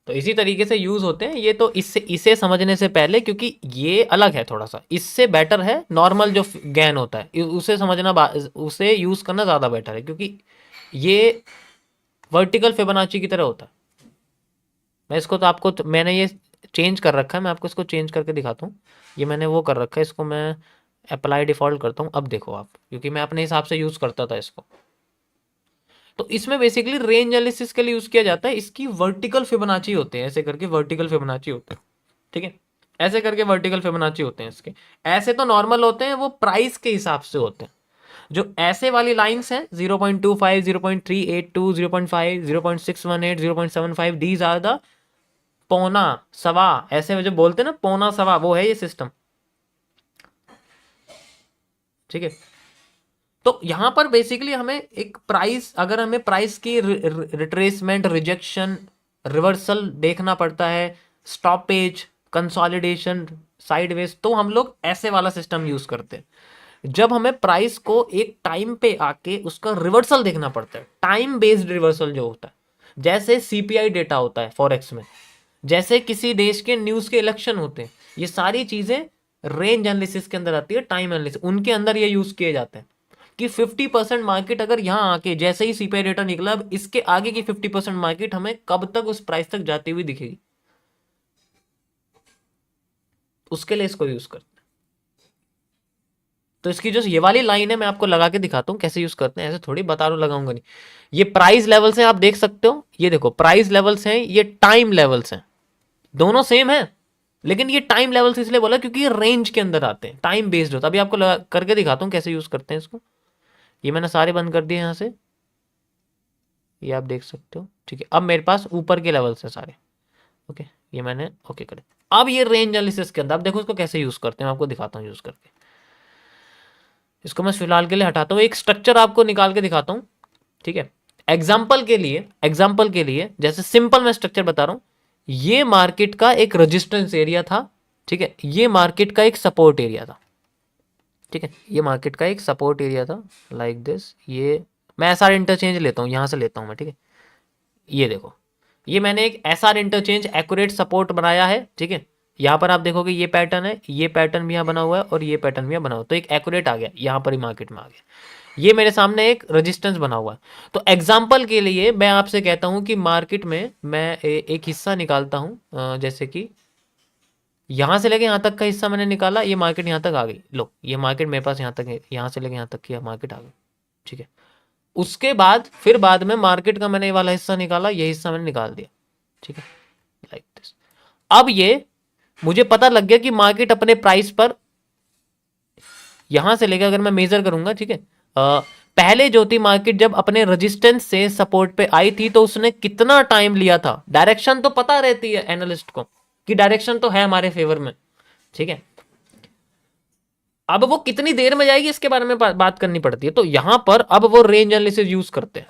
तो इसी तरीके से यूज होते हैं ये। तो इससे इसे समझने से पहले, क्योंकि ये अलग है थोड़ा सा, इससे बेटर है नॉर्मल जो गैन होता है उसे समझना, उसे यूज करना ज़्यादा बेटर है, क्योंकि ये वर्टिकल फिबोनाची की तरह होता है। मैं इसको तो आपको मैंने ये चेंज कर रखा है, मैं आपको इसको चेंज करके दिखाता हूँ। ये मैंने वो कर रखा है, इसको मैं अप्लाई डिफ़ॉल्ट करता हूँ। अब देखो आप, क्योंकि मैं अपने हिसाब से यूज़ करता था इसको। तो इसमें बेसिकली रेंज एनालिसिस के लिए यूज़ किया जाता है। इसकी वर्टिकल फिबोनाची होते हैं, ऐसे करके वर्टिकल फिबोनाची होते हैं, ठीक है। ऐसे करके वर्टिकल फिबोनाची होते हैं इसके। ऐसे तो नॉर्मल होते हैं, वो प्राइस के हिसाब से होते हैं। जो ऐसे वाली लाइंस हैं 0.25, 0.382, 0.5, 0.618, 0.75, दीज आर द पौना सवा, ऐसे में जो बोलते हैं ना पौना सवा, वो है ये सिस्टम, ठीक है। तो यहां पर बेसिकली हमें एक प्राइस, अगर हमें प्राइस की रिट्रेसमेंट, रिजेक्शन, रिवर्सल देखना पड़ता है, स्टॉपेज, कंसोलिडेशन, साइडवेज, तो हम लोग ऐसे वाला सिस्टम यूज करते हैं। जब हमें प्राइस को एक टाइम पे आके उसका रिवर्सल देखना पड़ता है, टाइम बेस्ड रिवर्सल जो होता है, जैसे सीपीआई डेटा होता है फॉरेक्स में, जैसे किसी देश के न्यूज के इलेक्शन होते हैं, ये सारी चीजें रेंज एनालिसिस के अंदर आती है, टाइम एनालिसिस उनके अंदर ये यूज किए जाते हैं। कि 50% मार्केट अगर यहाँ आके जैसे ही सीपीआई डेटा निकला, अब इसके आगे की 50% मार्केट हमें कब तक उस प्राइस तक जाती हुई दिखेगी, उसके लिए इसको यूज करते हैं। तो इसकी जो ये वाली लाइन है मैं आपको लगा के दिखाता हूँ कैसे यूज करते हैं, ऐसे थोड़ी बता रहा हूँ, लगाऊंगा नहीं। ये प्राइस लेवल्स हैं, आप देख सकते हो, ये देखो प्राइस लेवल्स हैं, ये टाइम लेवल्स हैं, दोनों सेम है, लेकिन ये टाइम लेवल्स इसलिए बोला क्योंकि ये रेंज के अंदर आते हैं, टाइम बेस्ड होता है। अभी आपको करके दिखाता हूँ कैसे यूज करते हैं इसको। ये मैंने सारे बंद कर दिए यहाँ से, ये आप देख सकते हो, ठीक है। अब मेरे पास ऊपर के लेवल्स है सारे, ओके, ये मैंने ओके करे। अब ये रेंज एनालिसिस के अंदर आप देखो इसको कैसे यूज करते हैं, मैं आपको दिखाता हूँ यूज करके। इसको मैं फिलहाल के लिए हटाता हूँ, एक स्ट्रक्चर आपको निकाल के दिखाता हूँ, ठीक है। एग्जाम्पल के लिए जैसे सिंपल मैं स्ट्रक्चर बता रहा हूँ, ये मार्केट का एक रेजिस्टेंस एरिया था, ठीक है, ये मार्केट का एक सपोर्ट एरिया था, ठीक है, ये मार्केट का एक सपोर्ट एरिया था, लाइक दिस। ये मैं एसआर इंटरचेंज लेता हूँ, यहाँ से लेता हूँ मैं, ठीक है। ये देखो, ये मैंने एक एसआर इंटरचेंज एक्यूरेट सपोर्ट बनाया है, ठीक है। यहाँ पर आप देखोगे ये पैटर्न है, ये पैटर्न भी यहाँ बना हुआ है, और ये पैटर्न भी यहाँ बना हुआ है, तो एक एक्यूरेट आ गया, यहाँ पर ही मार्केट में आ गया। ये मेरे सामने एक रेजिस्टेंस बना हुआ है। तो एग्जाम्पल के लिए मैं आपसे कहता हूँ कि मार्केट में मैं एक हिस्सा निकालता हूँ, जैसे कि यहाँ से लेके यहाँ तक का हिस्सा मैंने निकाला, ये मार्केट यहाँ तक आ गई, लो ये मार्केट मेरे पास यहाँ तक है, यहाँ से लेके यहाँ तक की मार्केट आ गई, ठीक है। उसके बाद फिर बाद में मार्केट का मैंने ये वाला हिस्सा निकाला, ये हिस्सा मैंने निकाल दिया, ठीक है, लाइक दिस। अब ये मुझे पता लग गया कि मार्केट अपने प्राइस पर यहां से लेकर अगर मैं मेजर करूंगा, ठीक है, पहले जो थी मार्केट जब अपने रेजिस्टेंस से सपोर्ट पे आई थी, तो उसने कितना टाइम लिया था, डायरेक्शन तो पता रहती है एनालिस्ट को कि डायरेक्शन तो है हमारे फेवर में, ठीक है। अब वो कितनी देर में जाएगी इसके बारे में बात करनी पड़ती है। तो यहां पर अब वो रेंज एनालिसिस यूज करते हैं,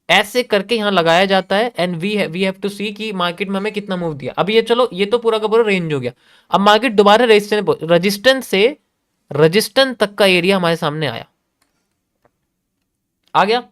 ऐसे करके यहां लगाया जाता है, एंड वी हैव टू सी कि मार्केट में हमें कितना मूव दिया। अब ये चलो, ये तो पूरा का पूरा रेंज हो गया। अब मार्केट दोबारा रेजिस्टेंस से रेजिस्टेंस तक का एरिया हमारे सामने आ गया।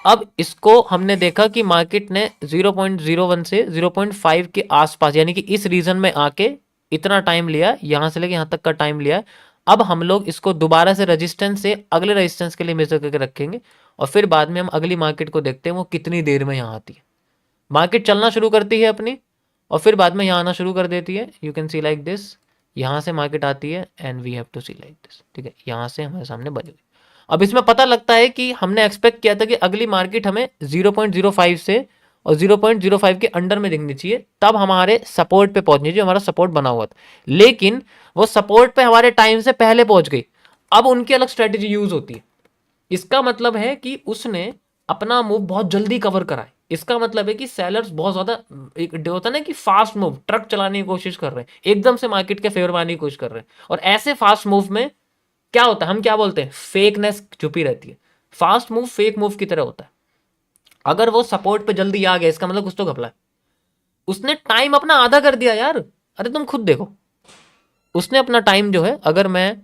अब इसको हमने देखा कि मार्केट ने 0.01 से 0.5 के आसपास, यानी कि इस रीजन में आके इतना टाइम लिया, यहां से लेके यहां तक का टाइम लिया। अब हम लोग इसको दोबारा से रेजिस्टेंस से अगले रेजिस्टेंस के लिए मेजर करके रखेंगे, और फिर बाद में हम अगली मार्केट को देखते हैं वो कितनी देर में यहाँ आती है। मार्केट चलना शुरू करती है अपनी, और फिर बाद में यहाँ आना शुरू कर देती है, you can see like this. यहाँ से मार्केट आती है and we have to see like this, ठीक है, यहाँ से हमारे सामने बनी हुई। अब इसमें पता लगता है कि हमने एक्सपेक्ट किया था कि अगली मार्केट हमें 0.05 से और 0.05 के अंडर में दिखनी चाहिए, तब हमारे सपोर्ट पे पहुंचनी चाहिए, हमारा सपोर्ट बना हुआ था, लेकिन वो सपोर्ट पे हमारे टाइम से पहले पहुंच गई। अब उनकी अलग स्ट्रेटेजी यूज होती है। इसका मतलब है कि उसने अपना मूव बहुत जल्दी कवर करा है। इसका मतलब है कि सेलर्स बहुत ज्यादा, एक होता है ना कि फास्ट मूव, ट्रक चलाने की कोशिश कर रहे हैं, एकदम से मार्केट के फेवर में आने की कोशिश कर रहे हैं, और ऐसे फास्ट मूव में क्या होता है, हम क्या बोलते हैं, फेकनेस छुपी रहती है। फास्ट मूव फेक मूव की तरह होता है। अगर वो सपोर्ट पे जल्दी आ गया, इसका मतलब कुछ तो घपला है। उसने टाइम अपना आधा कर दिया यार, अरे तुम खुद देखो, उसने अपना टाइम जो है, अगर मैं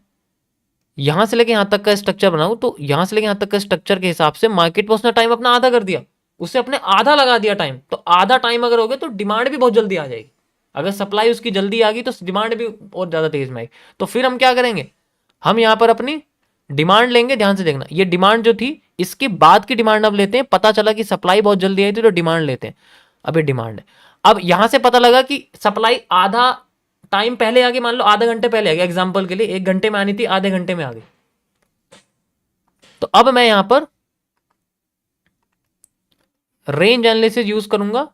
यहां से लेके यहां तक का स्ट्रक्चर बनाऊं, तो यहां से लेके यहां तक का स्ट्रक्चर के हिसाब से मार्केट में उसने टाइम अपना आधा कर दिया। उससे अपने आधा लगा दिया टाइम, तो आधा टाइम अगर हो गया तो डिमांड भी बहुत जल्दी आ जाएगी। अगर सप्लाई उसकी जल्दी आ गई तो डिमांड भी बहुत ज़्यादा तेज में आएगी। तो फिर हम क्या करेंगे, हम यहाँ पर अपनी डिमांड लेंगे, ध्यान से देखना, ये डिमांड जो थी इसके बाद की डिमांड अब लेते हैं। पता चला कि सप्लाई बहुत जल्दी आई थी तो डिमांड लेते हैं। अब ये डिमांड है, अब यहां से पता लगा कि सप्लाई आधा टाइम पहले आ गई, मान लो आधे घंटे पहले आ गई, एग्जाम्पल के लिए 1 घंटे में आनी थी, आधे घंटे में आ गई। तो अब मैं यहां पर रेंज एनालिसिस यूज करूंगा,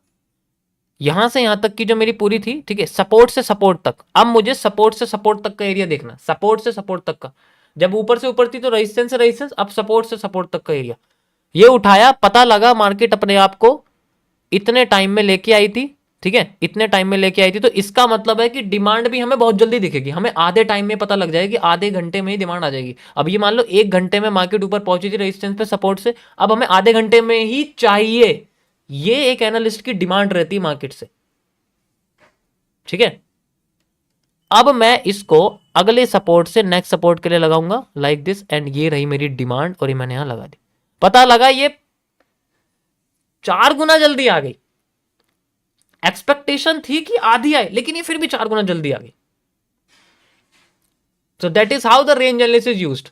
यहां से यहां तक की जो मेरी पूरी थी, ठीक है, सपोर्ट से सपोर्ट तक। अब मुझे सपोर्ट से सपोर्ट तक का एरिया देखना, सपोर्ट से सपोर्ट तक का। जब ऊपर से ऊपर थी तो रेजिस्टेंस से रेजिस्टेंस, अब सपोर्ट से सपोर्ट तक का एरिया ये उठाया, पता लगा मार्केट अपने आप को इतने टाइम में लेके आई थी, ठीक है, इतने टाइम में लेके आई थी। तो इसका मतलब है कि डिमांड भी हमें बहुत जल्दी दिखेगी, हमें आधे टाइम में पता लग जाएगी, आधे घंटे में ही डिमांड आ जाएगी। अब ये मान लो 1 घंटे में मार्केट ऊपर पहुंची थी रेजिस्टेंस पे सपोर्ट से, अब हमें आधे घंटे में ही चाहिए। ये एक एनालिस्ट की डिमांड रहती है मार्केट से, ठीक है। अब मैं इसको अगले सपोर्ट से नेक्स्ट सपोर्ट के लिए लगाऊंगा लाइक दिस, एंड ये रही मेरी डिमांड और ये मैंने यहां लगा दी। पता लगा ये 4 गुना जल्दी आ गई। एक्सपेक्टेशन थी कि आधी आए, लेकिन ये फिर भी 4 गुना जल्दी आ गई। So that is how the range analysis used.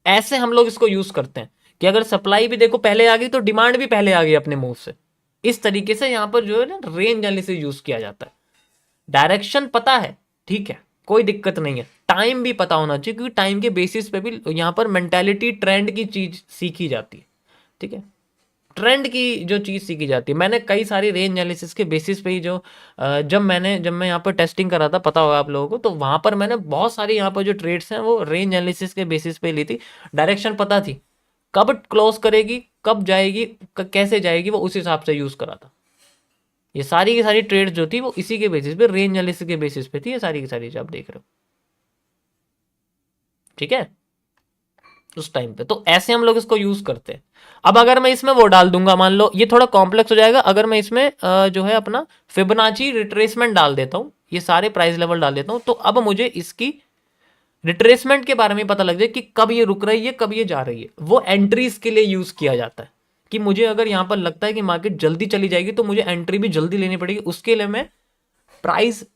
ऐसे हम लोग इसको यूज करते हैं कि अगर सप्लाई भी देखो पहले आ गई तो डिमांड भी पहले आ गई अपने मूव से। इस तरीके से यहां पर जो है ना रेंज एनालिसिस यूज किया जाता है। डायरेक्शन पता है, ठीक है, कोई दिक्कत नहीं है। टाइम भी पता होना चाहिए, क्योंकि टाइम के बेसिस पे भी यहां पर मेंटेलिटी ट्रेंड की चीज सीखी जाती है, ठीक है। ट्रेंड की जो चीज़ सीखी जाती है, मैंने कई सारी रेंज एनालिसिस के बेसिस पे ही जो जब मैं यहाँ पर टेस्टिंग कर रहा था, पता होगा आप लोगों को, तो वहाँ पर मैंने बहुत सारी यहाँ पर जो ट्रेड्स हैं वो रेंज एनालिसिस के बेसिस पे ली थी। डायरेक्शन पता थी, कब क्लोज करेगी, कब जाएगी, कैसे जाएगी, वो उस हिसाब से यूज़ करा था। ये सारी की सारी ट्रेड्स जो थी वो इसी के बेसिस पे, रेंज एनालिसिस के बेसिस पे थी, ये सारी की सारी जो आप देख रहे हो, ठीक है, उस टाइम पे। तो ऐसे हम लोग इसको यूज करते हैं। अब अगर मैं इसमें वो डाल दूंगा, मान लो ये थोड़ा कॉम्प्लेक्स हो जाएगा, अगर मैं इसमें जो है अपना फिबोनाची रिट्रेसमेंट डाल देता हूं, ये सारे प्राइस लेवल डाल देता हूं, तो अब मुझे इसकी रिट्रेसमेंट के बारे में पता लग जाए कि कब ये रुक रही है, कब ये जा रही है। वो एंट्रीज के लिए यूज किया जाता है कि मुझे अगर यहां पर लगता है कि मार्केट जल्दी चली जाएगी तो मुझे एंट्री भी जल्दी लेनी पड़ेगी। उसके लिए मैं प्राइस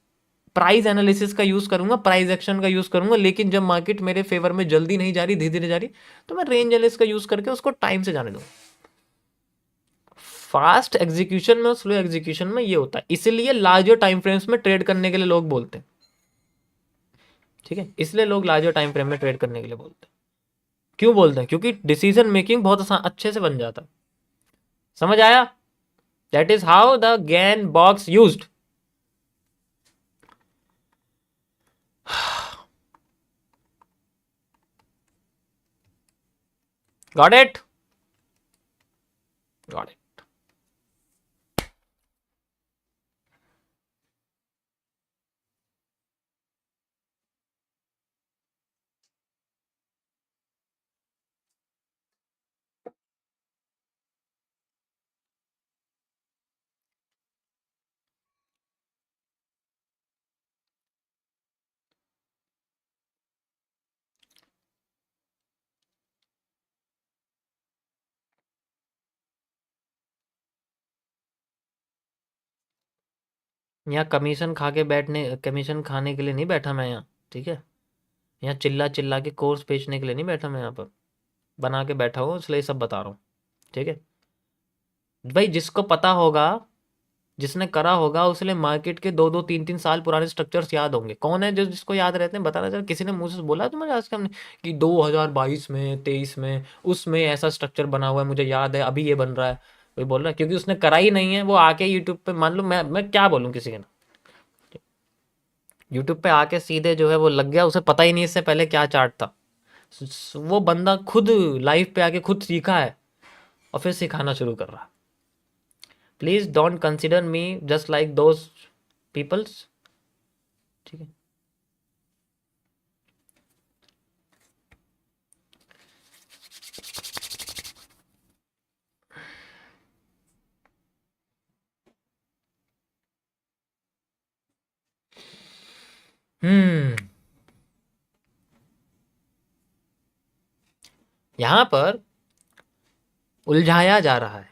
प्राइस एनालिसिस का यूज करूंगा, प्राइस एक्शन का यूज करूंगा। लेकिन जब मार्केट मेरे फेवर में जल्दी नहीं जा रही, धीरे धीरे जा रही, तो मैं रेंज एनालिसिस का यूज करके उसको टाइम से जाने दूंगा। फास्ट एग्जीक्यूशन में और स्लो एग्जीक्यूशन में ये होता है, इसलिए लार्जर टाइम फ्रेम्स में ट्रेड करने के लिए लोग बोलते हैं, ठीक है, इसलिए लोग लार्जर टाइम फ्रेम में ट्रेड करने के लिए बोलते हैं। क्यों बोलते हैं? क्योंकि डिसीजन मेकिंग बहुत आसान अच्छे से बन जाता है। समझ आया? That is how the gain box used. Got it? Got it. यहाँ कमीशन खा के बैठने, कमीशन खाने के लिए नहीं बैठा मैं यहाँ, ठीक है। यहाँ चिल्ला चिल्ला के कोर्स बेचने के लिए नहीं बैठा मैं, यहाँ पर बना के बैठा हूँ, इसलिए सब बता रहा हूँ, ठीक है। भाई जिसको पता होगा, जिसने करा होगा, उसलिए मार्केट के 2-2 3-3 साल पुराने स्ट्रक्चर्स याद होंगे। कौन है जो जिसको याद रहते हैं, बताना जरा। किसी ने मुझे से बोला तुम्हारे आज के हमने कि 2022 में 23 में उसमें ऐसा स्ट्रक्चर बना हुआ है, मुझे याद है, अभी ये बन रहा है। कोई बोल रहा है क्योंकि उसने करा ही नहीं है, वो आके यूट्यूब पे, मान लो मैं क्या बोलूँ किसी के ना, यूट्यूब पे आके सीधे जो है वो लग गया, उसे पता ही नहीं इससे पहले क्या चार्ट था। वो बंदा खुद लाइव पे आके खुद सीखा है और फिर सिखाना शुरू कर रहा। Please don't consider me just like those peoples, ठीक है। यहां पर उलझाया जा रहा है,